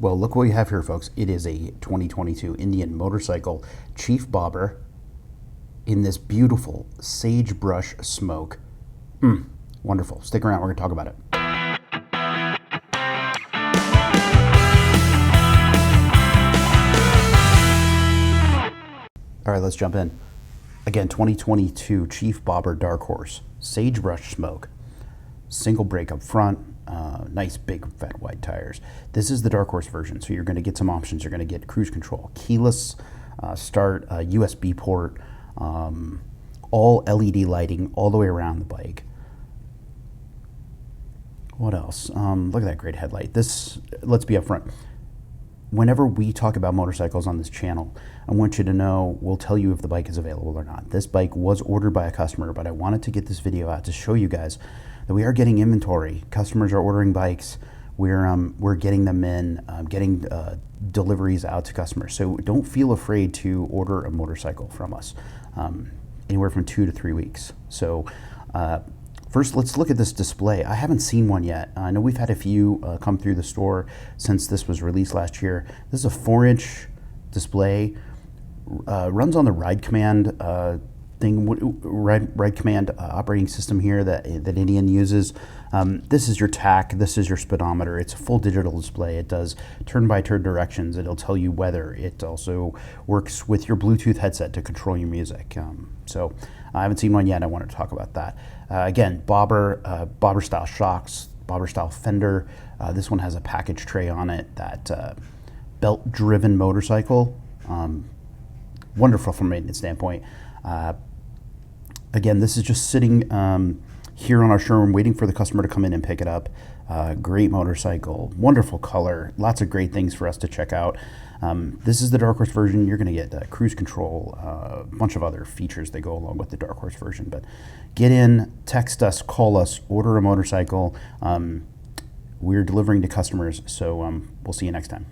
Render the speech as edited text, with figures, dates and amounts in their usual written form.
Well, look what we have here, folks. It is a 2022 Indian motorcycle Chief Bobber in this beautiful sagebrush smoke. Wonderful. Stick around. We're going to talk about it. All right, let's jump in. Again, 2022 Chief Bobber Dark Horse sagebrush smoke. Single brake up front. Nice big fat wide tires. This is the Dark Horse version, so you're going to get some options. You're going to get cruise control, keyless start, USB port, all LED lighting all the way around the bike. What else? Look at that great headlight. This, let's be upfront. Whenever we talk about motorcycles on this channel, I want you to know, we'll tell you if the bike is available or not. This bike was ordered by a customer, but I wanted to get this video out to show you guys that we are getting inventory. Customers are ordering bikes. We're getting them in, getting deliveries out to customers. So don't feel afraid to order a motorcycle from us, anywhere from 2 to 3 weeks. So first, let's look at this display. I haven't seen one yet. I know we've had a few come through the store since this was released last year. This is a 4-inch display. Runs on the Ride Command Ride Command operating system here that Indian uses. This is your tach. This is your speedometer. It's a full digital display. It does turn-by-turn directions. It'll tell you weather. It also works with your Bluetooth headset to control your music. So I haven't seen one yet. I wanted to talk about that. Again, bobber style shocks, bobber style fender. This one has a package tray on it. That belt driven motorcycle. Wonderful from a maintenance standpoint. Again, this is just sitting here on our showroom waiting for the customer to come in and pick it up. Great motorcycle, wonderful color, lots of great things for us to check out. This is the Dark Horse version. You're going to get cruise control, a bunch of other features that go along with the Dark Horse version. But get in, text us, call us, order a motorcycle. We're delivering to customers, so we'll see you next time.